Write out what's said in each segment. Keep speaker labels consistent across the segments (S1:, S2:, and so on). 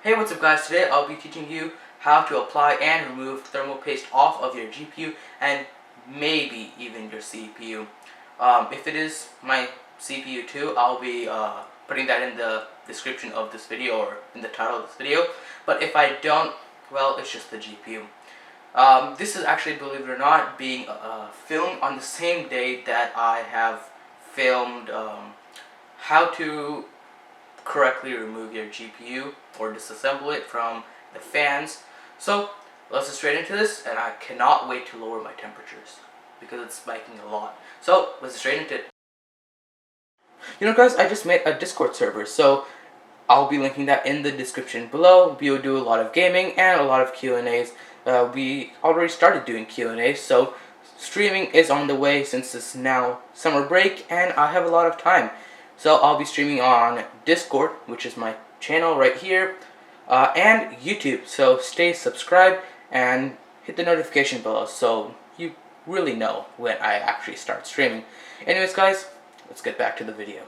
S1: Hey, what's up guys? Today I'll be teaching you how to apply and remove thermal paste off of your GPU and maybe even your CPU. If it is my CPU too, I'll be putting that in the description of this video or in the title of this video. But if I don't, well, it's just the GPU. This is actually, believe it or not, being filmed on the same day that I have filmed how to correctly remove your GPU or disassemble it from the fans. So let's get straight into this, and I cannot wait to lower my temperatures because it's spiking a lot. So let's get straight into it. You know guys, I just made a Discord server, so I'll be linking that in the description below. We'll do a lot of gaming and a lot of Q&As. We already started doing Q&As, so streaming is on the way since it's now summer break and I have a lot of time. So I'll be streaming on Discord, which is my channel right here, and YouTube. So stay subscribed and hit the notification bell so you really know when I actually start streaming. Anyways guys, let's get back to the video.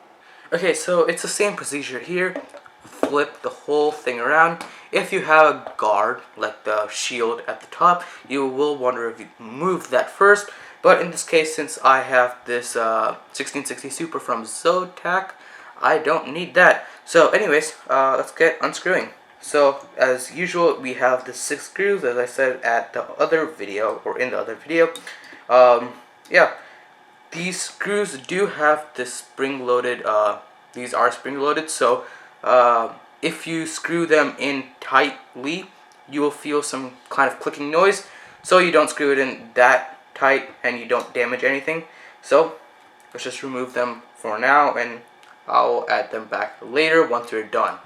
S1: Okay, so it's the same procedure here. Flip the whole thing around. If you have a guard, like the shield at the top, you will wonder if you move that first. But in this case, since I have this 1660 Super from Zotac, I don't need that. So anyways, let's get unscrewing. So as usual, we have the 6 screws, as I said at the other video, or in the other video. Yeah, these screws do have this spring-loaded, these are spring-loaded, so if you screw them in tightly, you will feel some kind of clicking noise. So you don't screw it in that tight and you don't damage anything. So let's just remove them for now, and I'll add them back later once we're done.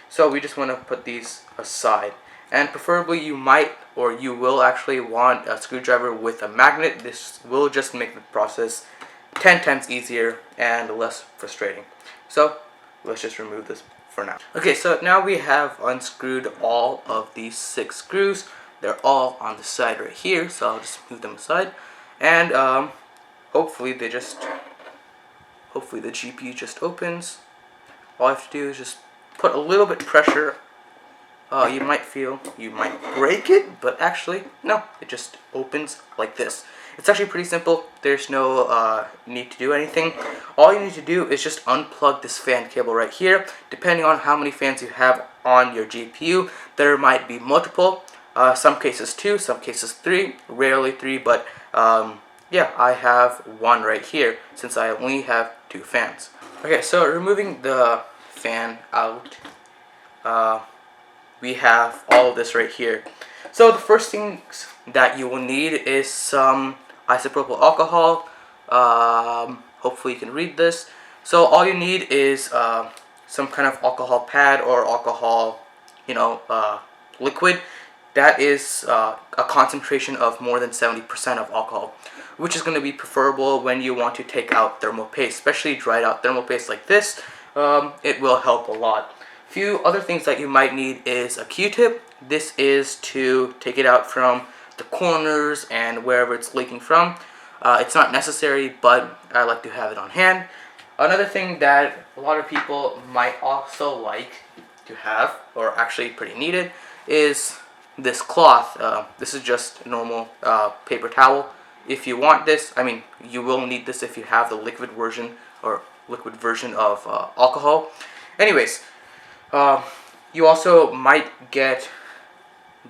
S1: So we just want to put these aside, and preferably you might, or you will actually want a screwdriver with a magnet. This will just make the process 10 times easier and less frustrating. So let's just remove this for now. Okay, so now we have unscrewed all of these 6 screws. They're all on the side right here, so I'll just move them aside, and hopefully the GPU just opens. All I have to do is just put a little bit of pressure. You might break it, but actually no, it just opens like this. It's actually pretty simple. There's no need to do anything. All you need to do is just unplug this fan cable right here. Depending on how many fans you have on your GPU, there might be multiple. Some cases 2, some cases 3, rarely 3, but yeah, I have 1 right here since I only have 2 fans. Okay, so removing the fan out, we have all of this right here. So the first things that you will need is some isopropyl alcohol. Hopefully you can read this. So all you need is some kind of alcohol pad or alcohol, liquid. That is a concentration of more than 70% of alcohol, which is going to be preferable when you want to take out thermal paste, especially dried out thermal paste like this. It will help a lot. Few other things that you might need is a Q-tip. This is to take it out from the corners and wherever it's leaking from. It's not necessary, but I like to have it on hand. Another thing that a lot of people might also like to have, or actually pretty needed, is this cloth. This is just normal paper towel. If you want this, I mean, you will need this if you have the liquid version of alcohol. Anyways, you also might get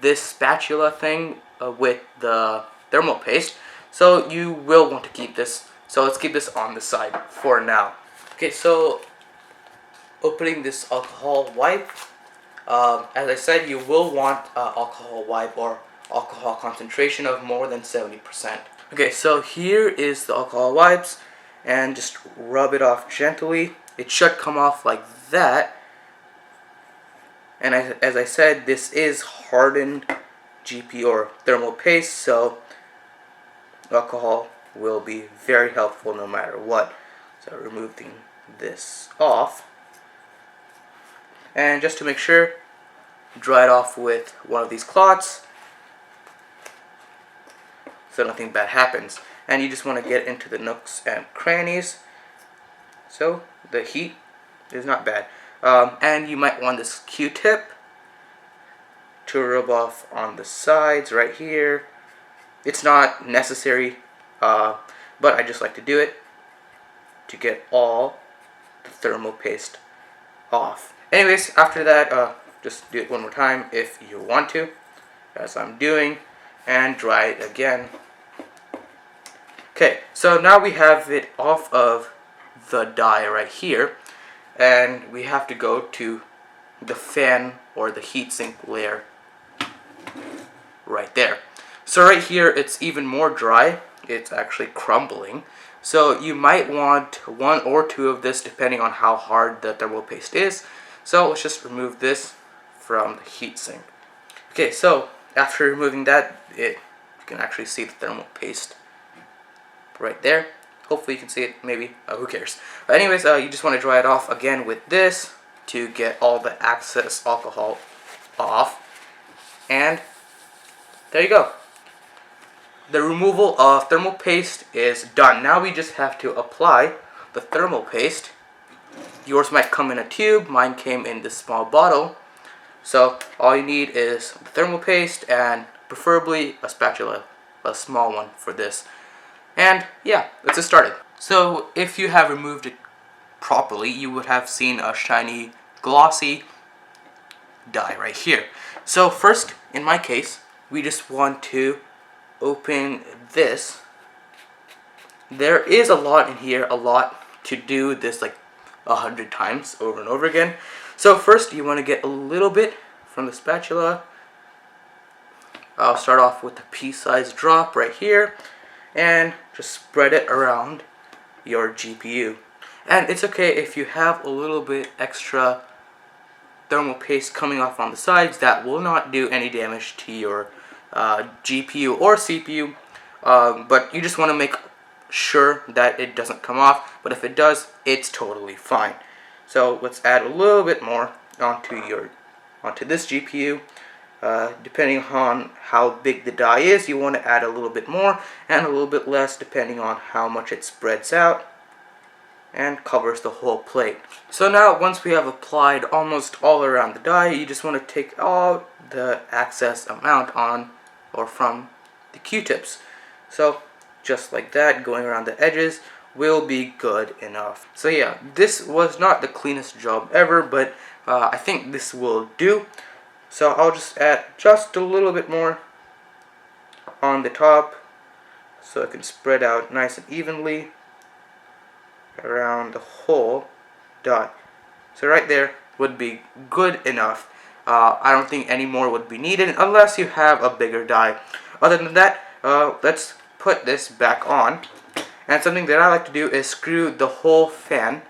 S1: this spatula thing with the thermal paste, so you will want to keep this. So let's keep this on the side for now. Okay, so opening this alcohol wipe. As I said, you will want alcohol wipe or alcohol concentration of more than 70%. Okay, so here is the alcohol wipes, and just rub it off gently. It should come off like that. And as I said, this is hardened GPU or thermal paste, so alcohol will be very helpful no matter what. So removing this off, and just to make sure, dry it off with one of these cloths so nothing bad happens. And you just want to get into the nooks and crannies so the heat is not bad. And you might want this Q-tip to rub off on the sides right here. It's not necessary, but I just like to do it to get all the thermal paste off. Anyways, after that, just do it one more time if you want to, as I'm doing, and dry it again. Okay, so now we have it off of the die right here, and we have to go to the fan or the heatsink layer right there. So right here it's even more dry. It's actually crumbling. So you might want one or two of this depending on how hard the thermal paste is. So let's just remove this from the heatsink. Okay, so after removing that, you can actually see the thermal paste right there. Hopefully you can see it, maybe, who cares. But anyways, you just want to dry it off again with this to get all the excess alcohol off. And there you go. The removal of thermal paste is done. Now we just have to apply the thermal paste. Yours might come in a tube, mine came in this small bottle. So all you need is the thermal paste and preferably a spatula, a small one for this. And yeah, let's get started. So if you have removed it properly, you would have seen a shiny, glossy die right here. So first, in my case, we just want to open this. There is a lot in here, a lot to do this like 100 times over and over again. So first you want to get a little bit from the spatula. I'll start off with a pea-sized drop right here and just spread it around your GPU. And it's okay if you have a little bit extra thermal paste coming off on the sides. That will not do any damage to your GPU or CPU, but you just want to make sure that it doesn't come off. But if it does, it's totally fine. So let's add a little bit more onto this GPU. Depending on how big the die is, you want to add a little bit more and a little bit less depending on how much it spreads out and covers the whole plate. So now once we have applied almost all around the die, you just want to take out the excess amount on or from the Q-tips. So just like that, going around the edges will be good enough. So yeah, this was not the cleanest job ever, but I think this will do. So I'll just add just a little bit more on the top so it can spread out nice and evenly around the whole die. So right there would be good enough. I don't think any more would be needed unless you have a bigger die. Other than that, let's put this back on. And something that I like to do is screw the whole fan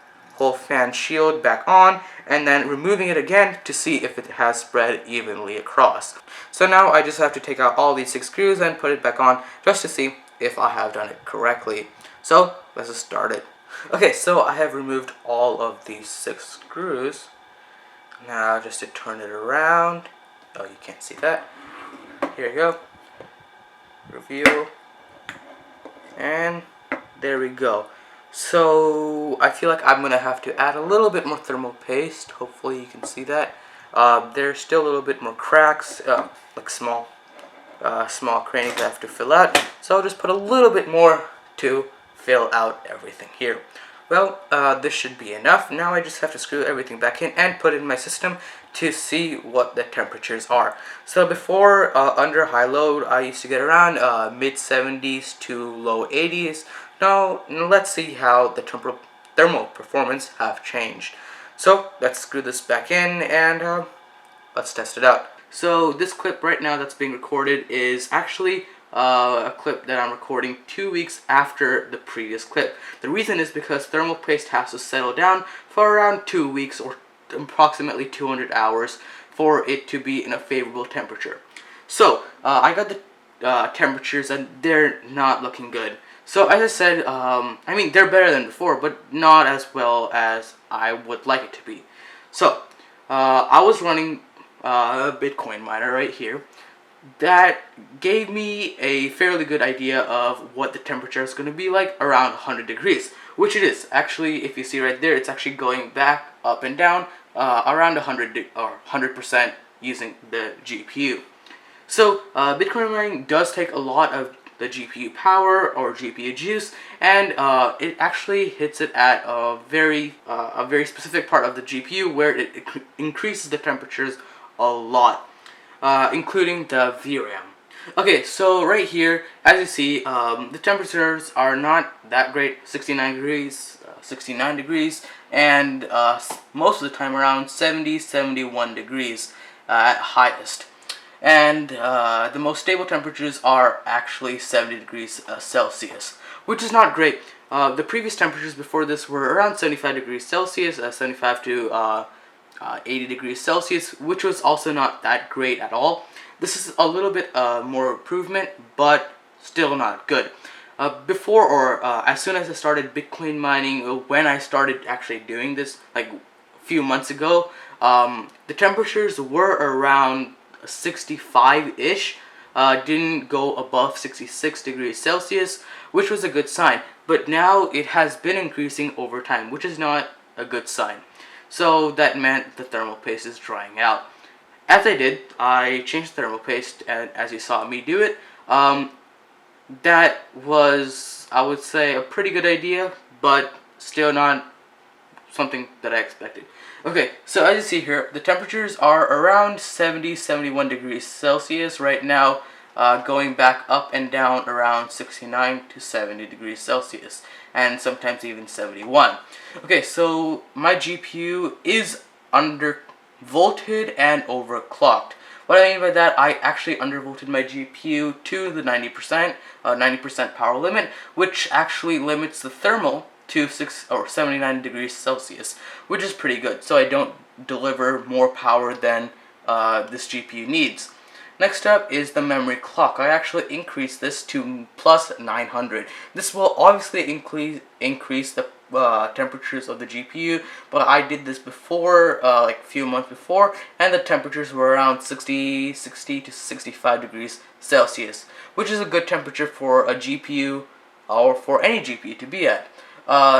S1: shield back on and then removing it again to see if it has spread evenly across. So now I just have to take out all these 6 screws and put it back on just to see if I have done it correctly. So let's just start it. Okay, so I have removed all of these 6 screws. Now just to turn it around. Oh, you can't see that. Here you go. Reveal. And there we go. So I feel like I'm gonna have to add a little bit more thermal paste. Hopefully you can see that. There's still a little bit more cracks, like small crannies I have to fill out. So I'll just put a little bit more to fill out everything here. Well, this should be enough. Now I just have to screw everything back in and put it in my system to see what the temperatures are. So before, under high load, I used to get around mid 70s to low 80s. Now let's see how the thermal performance have changed. So let's screw this back in and let's test it out. So this clip right now that's being recorded is actually a clip that I'm recording 2 weeks after the previous clip. The reason is because thermal paste has to settle down for around 2 weeks or approximately 200 hours for it to be in a favorable temperature. So I got the temperatures and they're not looking good. So as I said, I mean they're better than before, but not as well as I would like it to be. So I was running a Bitcoin miner right here. That gave me a fairly good idea of what the temperature is going to be like around 100 degrees, which it is. Actually, if you see right there, it's actually going back up and down around 100% using the GPU. So Bitcoin mining does take a lot of the GPU power or GPU juice, and it actually hits it at a very specific part of the GPU where it increases the temperatures a lot, including the VRAM. Okay, so right here, as you see, the temperatures are not that great. 69 degrees, 69 degrees, and most of the time around 70, 71 degrees at highest. And the most stable temperatures are actually 70 degrees Celsius, which is not great. The previous temperatures before this were around 75 degrees Celsius, 75 to 80 degrees Celsius, which was also not that great at all. This is a little bit more improvement, but still not good. Before or as soon as I started Bitcoin mining, when I started actually doing this, like a few months ago, the temperatures were around 65-ish, didn't go above 66 degrees Celsius, which was a good sign. But now it has been increasing over time, which is not a good sign. So that meant the thermal paste is drying out. As I changed the thermal paste, and as you saw me do it, that was, I would say, a pretty good idea, but still not something that I expected. Okay, so as you see here, the temperatures are around 70, 71 degrees Celsius right now, going back up and down around 69 to 70 degrees Celsius, and sometimes even 71. Okay, so my GPU is undervolted and overclocked. What I mean by that, I actually undervolted my GPU to the 90% power limit, which actually limits the thermal to 79 degrees Celsius, which is pretty good. So I don't deliver more power than this GPU needs. Next up is the memory clock. I actually increased this to plus 900. This will obviously increase the temperatures of the GPU, but I did this before, like a few months before, and the temperatures were around 60 to 65 degrees Celsius, which is a good temperature for a GPU or for any GPU to be at.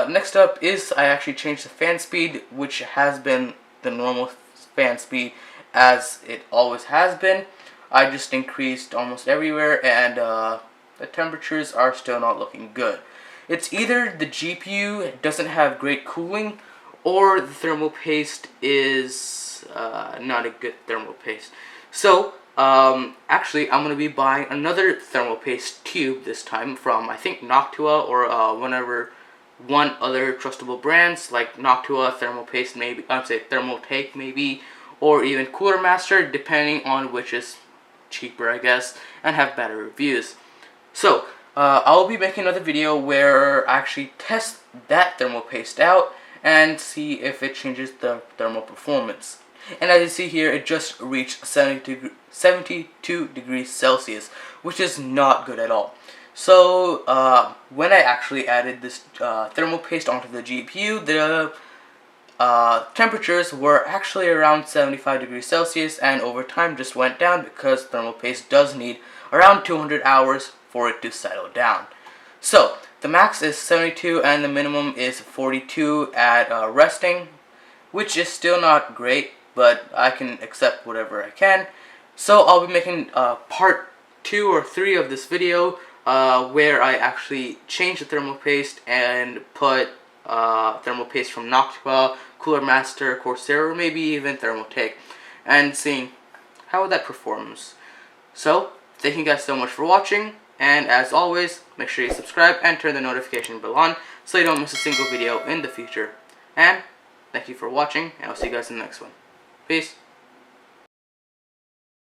S1: Next up is I actually changed the fan speed, which has been the normal fan speed as it always has been. I just increased almost everywhere, and the temperatures are still not looking good. It's either the GPU doesn't have great cooling, or the thermal paste is not a good thermal paste. So actually, I'm going to be buying another thermal paste tube this time from, I think, Noctua or one other trustable brands like Noctua, Thermal Paste, maybe Thermaltake maybe, or even Cooler Master, depending on which is cheaper, I guess, and have better reviews. So I'll be making another video where I actually test that thermal paste out and see if it changes the thermal performance. And as you see here, it just reached 72 degrees Celsius, which is not good at all. So when I actually added this thermal paste onto the GPU, the temperatures were actually around 75 degrees Celsius, and over time just went down because thermal paste does need around 200 hours for it to settle down. So the max is 72 and the minimum is 42 at resting, which is still not great, but I can accept whatever I can. So I'll be making part 2 or 3 of this video where I actually change the thermal paste and put thermal paste from Noctua, Cooler Master, Corsair, or maybe even Thermaltake, and seeing how that performs. So, thank you guys so much for watching, and as always, make sure you subscribe and turn the notification bell on so you don't miss a single video in the future. And thank you for watching, and I'll see you guys in the next one. Peace.